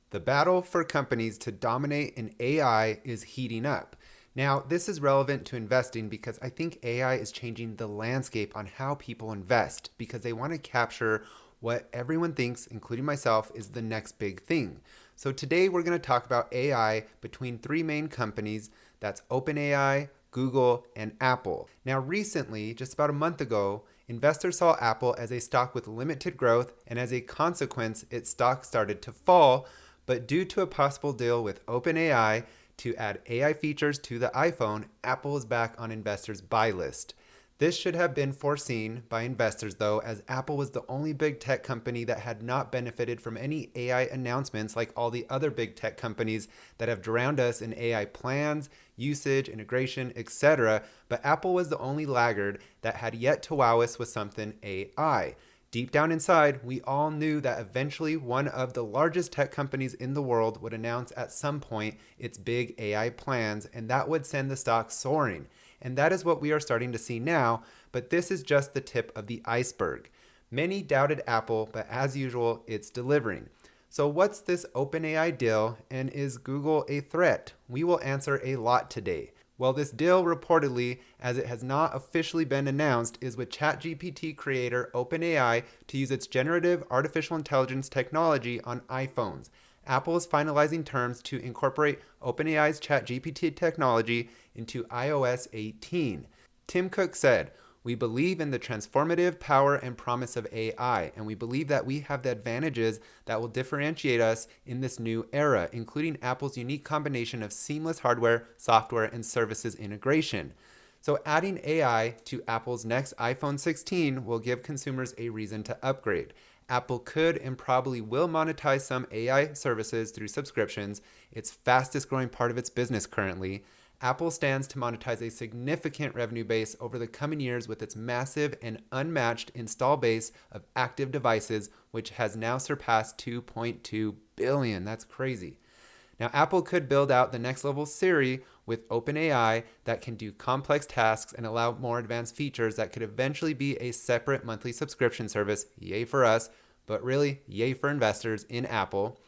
The battle for companies to dominate in AI is heating up. Now, this is relevant to investing because I think AI is changing the landscape on how people invest because they want to capture what everyone thinks, including myself, is the next big thing. So today we're going to talk about AI between three main companies. That's OpenAI, Google, and Apple. Now, recently, just about a month ago, investors saw Apple as a stock with limited growth, and as a consequence, its stock started to fall. But due to a possible deal with OpenAI to add AI features to the iPhone, Apple is back on investors' buy list. This should have been foreseen by investors, though, as Apple was the only big tech company that had not benefited from any AI announcements like all the other big tech companies that have drowned us in AI plans, usage, integration, etc. But Apple was the only laggard that had yet to wow us with something AI. Deep down inside, we all knew that eventually one of the largest tech companies in the world would announce at some point its big AI plans, and that would send the stock soaring. And that is what we are starting to see now, but this is just the tip of the iceberg. Many doubted Apple, but as usual, it's delivering. So what's this OpenAI deal, and is Google a threat? We will answer a lot today. Well, this deal reportedly, as it has not officially been announced, is with ChatGPT creator OpenAI to use its generative artificial intelligence technology on iPhones. Apple is finalizing terms to incorporate OpenAI's ChatGPT technology into iOS 18. Tim Cook said, "We believe in the transformative power and promise of AI, and we believe that we have the advantages that will differentiate us in this new era, including Apple's unique combination of seamless hardware, software, and services integration." So adding AI to Apple's next iPhone 16 will give consumers a reason to upgrade. Apple could and probably will monetize some AI services through subscriptions, its fastest growing part of its business currently. Apple stands to monetize a significant revenue base over the coming years with its massive and unmatched install base of active devices, which has now surpassed 2.2 billion. That's crazy. Now, Apple could build out the next level Siri with OpenAI that can do complex tasks and allow more advanced features that could eventually be a separate monthly subscription service. Yay for us, but really, yay for investors in Apple.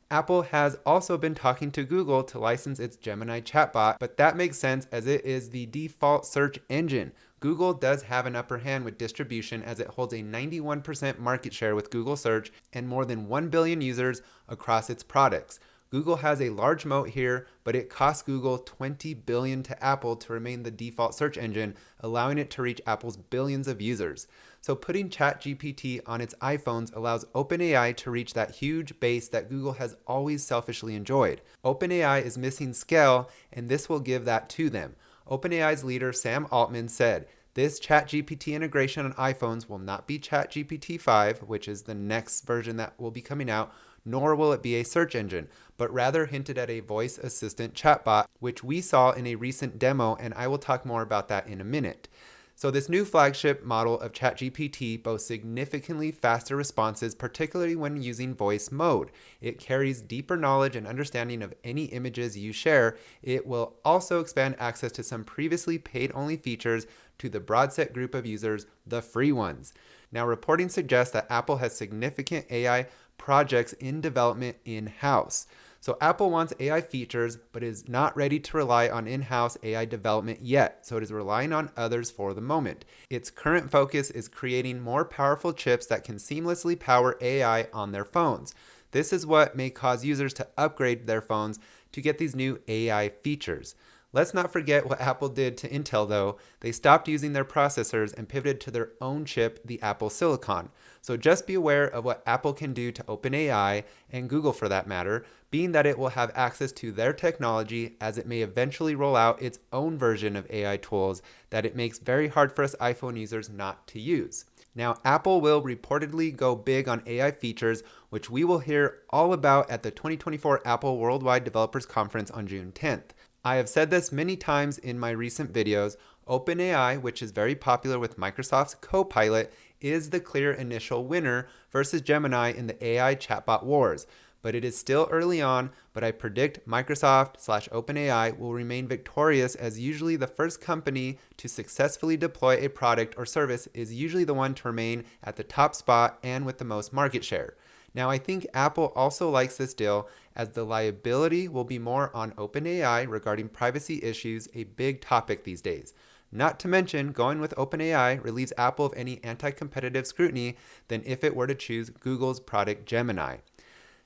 Apple has also been talking to Google to license its Gemini chatbot, but that makes sense as it is the default search engine. Google does have an upper hand with distribution as it holds a 91% market share with Google Search and more than 1 billion users across its products. Google has a large moat here, but it costs Google $20 billion to Apple to remain the default search engine, allowing it to reach Apple's billions of users. So putting ChatGPT on its iPhones allows OpenAI to reach that huge base that Google has always selfishly enjoyed. OpenAI is missing scale, and this will give that to them. OpenAI's leader Sam Altman said, "This ChatGPT integration on iPhones will not be ChatGPT 5, which is the next version that will be coming out, nor will it be a search engine, but rather hinted at a voice assistant chatbot, which we saw in a recent demo, and I will talk more about that in a minute." So this new flagship model of ChatGPT boasts significantly faster responses, particularly when using voice mode. It carries deeper knowledge and understanding of any images you share. It will also expand access to some previously paid-only features to the broad set group of users, the free ones. Now, reporting suggests that Apple has significant AI projects in development in-house. So Apple wants AI features, but is not ready to rely on in-house AI development yet, so it is relying on others for the moment. Its current focus is creating more powerful chips that can seamlessly power AI on their phones. This is what may cause users to upgrade their phones to get these new AI features. Let's not forget what Apple did to Intel though. They stopped using their processors and pivoted to their own chip, the Apple Silicon. So just be aware of what Apple can do to OpenAI, and Google for that matter, being that it will have access to their technology as it may eventually roll out its own version of AI tools that it makes very hard for us iPhone users not to use. Now, Apple will reportedly go big on AI features, which we will hear all about at the 2024 Apple Worldwide Developers Conference on June 10th. I have said this many times in my recent videos. OpenAI, which is very popular with Microsoft's Copilot, is the clear initial winner versus Gemini in the AI chatbot wars. But it is still early on, but I predict Microsoft/OpenAI will remain victorious, as usually the first company to successfully deploy a product or service is usually the one to remain at the top spot and with the most market share. Now, I think Apple also likes this deal, as the liability will be more on OpenAI regarding privacy issues, a big topic these days. Not to mention, going with OpenAI relieves Apple of any anti-competitive scrutiny than if it were to choose Google's product Gemini.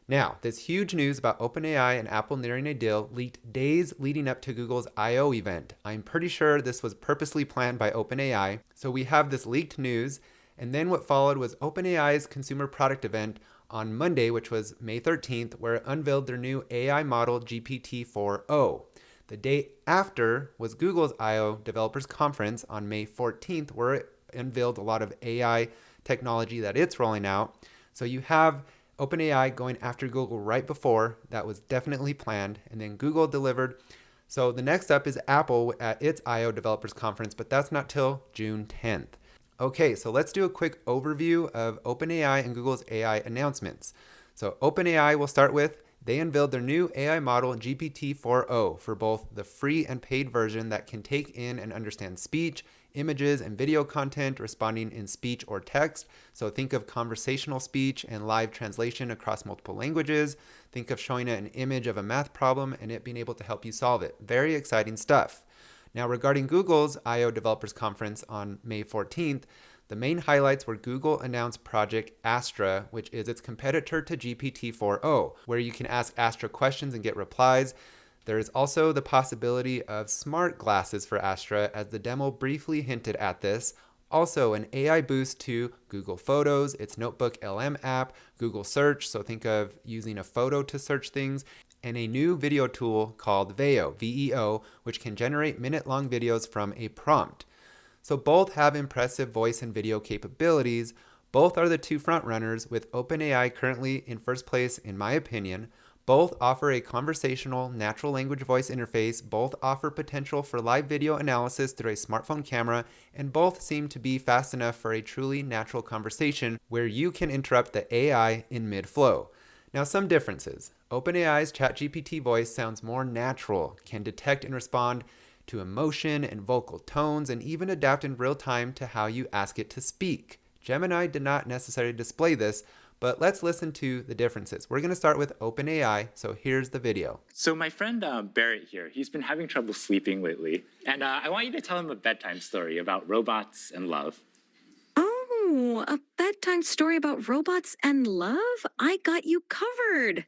Now, this huge news about OpenAI and Apple nearing a deal leaked days leading up to Google's I/O event. I'm pretty sure this was purposely planned by OpenAI. So we have this leaked news, and then what followed was OpenAI's consumer product event on Monday, which was May 13th, where it unveiled their new AI model GPT-4o. The day after was Google's I/O Developers Conference on May 14th, where it unveiled a lot of AI technology that it's rolling out. So you have OpenAI going after Google right before. That was definitely planned. And then Google delivered. So the next up is Apple at its I/O Developers Conference, but that's not till June 10th. Okay, so let's do a quick overview of OpenAI and Google's AI announcements. So OpenAI will start with, they unveiled their new AI model GPT-4o for both the free and paid version that can take in and understand speech, images, and video content responding in speech or text. So think of conversational speech and live translation across multiple languages. Think of showing it an image of a math problem and it being able to help you solve it. Very exciting stuff. Now, regarding Google's I/O Developers Conference on May 14th, the main highlights were Google announced Project Astra, which is its competitor to GPT-4o, where you can ask Astra questions and get replies. There is also the possibility of smart glasses for Astra, as the demo briefly hinted at this. Also, an AI boost to Google Photos, its Notebook LM app, Google Search, so think of using a photo to search things, and a new video tool called Veo, V-E-O, which can generate minute-long videos from a prompt. So both have impressive voice and video capabilities. Both are the two frontrunners, with OpenAI currently in first place, in my opinion. Both offer a conversational, natural language voice interface. Both offer potential for live video analysis through a smartphone camera, and both seem to be fast enough for a truly natural conversation where you can interrupt the AI in mid-flow. Now, some differences. OpenAI's ChatGPT voice sounds more natural, can detect and respond to emotion and vocal tones, and even adapt in real time to how you ask it to speak. Gemini did not necessarily display this, but let's listen to the differences. We're going to start with OpenAI, so here's the video. So my friend Barrett here, he's been having trouble sleeping lately, and I want you to tell him a bedtime story about robots and love. Oh, a bedtime story about robots and love? I got you covered.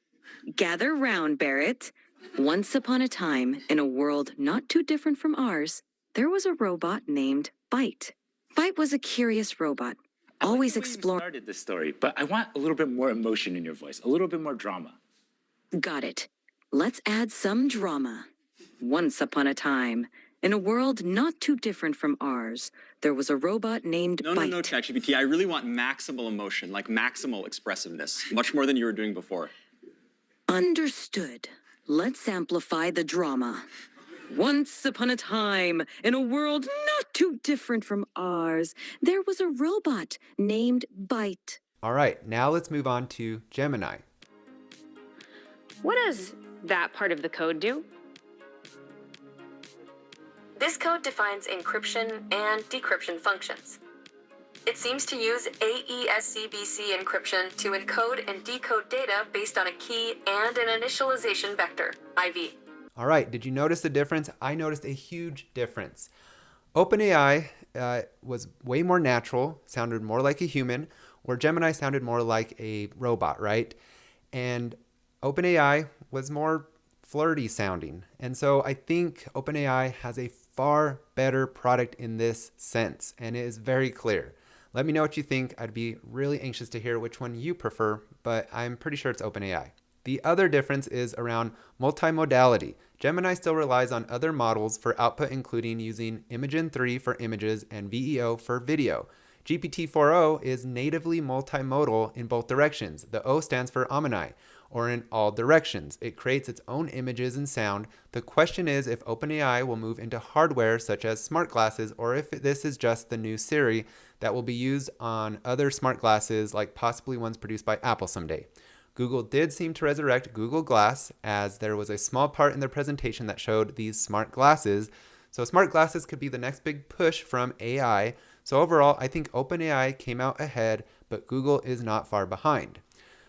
Gather round, Barrett. Once upon a time, in a world not too different from ours, there was a robot named Byte. Byte was a curious robot, always exploring. I started this story, but I want a little bit more emotion in your voice, a little bit more drama. Got it. Let's add some drama. Once upon a time, in a world not too different from ours, there was a robot named Byte. No, ChatGPT. I really want maximal emotion, like maximal expressiveness, much more than you were doing before. Understood. Let's amplify the drama. Once upon a time, in a world not too different from ours, there was a robot named Byte. All right, now let's move on to Gemini. What does that part of the code do? This code defines encryption and decryption functions. It seems to use AESCBC encryption to encode and decode data based on a key and an initialization vector, IV. All right, did you notice the difference? I noticed a huge difference. OpenAI was way more natural, sounded more like a human, where Gemini sounded more like a robot, right? And OpenAI was more flirty sounding. And so I think OpenAI has a far better product in this sense, and it is very clear. Let me know what you think. I'd be really anxious to hear which one you prefer, but I'm pretty sure it's OpenAI. The other difference is around multimodality. Gemini still relies on other models for output, including using Imagen 3 for images and VEO for video. GPT-4o is natively multimodal in both directions. The O stands for omni, or in all directions. It creates its own images and sound. The question is if OpenAI will move into hardware such as smart glasses, or if this is just the new Siri that will be used on other smart glasses, like possibly ones produced by Apple someday. Google did seem to resurrect Google Glass, as there was a small part in their presentation that showed these smart glasses. So smart glasses could be the next big push from AI. So overall, I think OpenAI came out ahead, but Google is not far behind.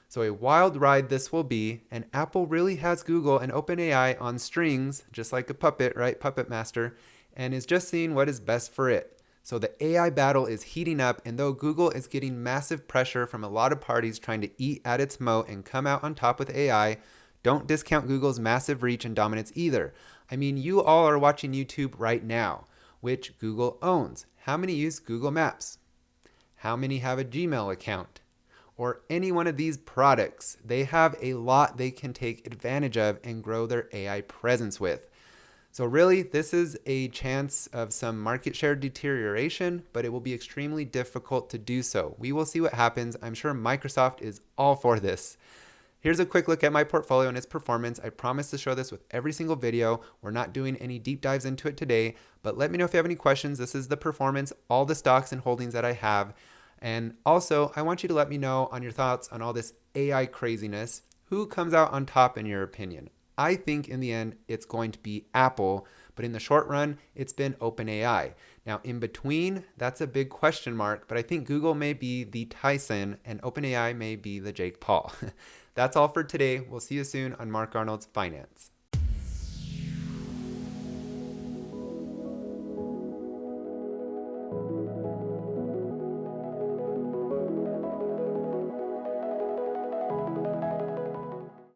So a wild ride this will be, and Apple really has Google and OpenAI on strings, just like a puppet, right? Puppet master, and is just seeing what is best for it. So the AI battle is heating up, and though Google is getting massive pressure from a lot of parties trying to eat at its moat and come out on top with AI, don't discount Google's massive reach and dominance either. I mean, you all are watching YouTube right now, which Google owns. How many use Google Maps? How many have a Gmail account? Or any one of these products? They have a lot they can take advantage of and grow their AI presence with. So really, this is a chance of some market share deterioration, but it will be extremely difficult to do so. We will see what happens. I'm sure Microsoft is all for this. Here's a quick look at my portfolio and its performance. I promise to show this with every single video. We're not doing any deep dives into it today, but let me know if you have any questions. This is the performance, all the stocks and holdings that I have. And also, I want you to let me know on your thoughts on all this AI craziness. Who comes out on top in your opinion? I think in the end, it's going to be Apple, but in the short run, it's been OpenAI. Now, in between, that's a big question mark, but I think Google may be the Tyson and OpenAI may be the Jake Paul. That's all for today. We'll see you soon on Mark Arnold's Finance.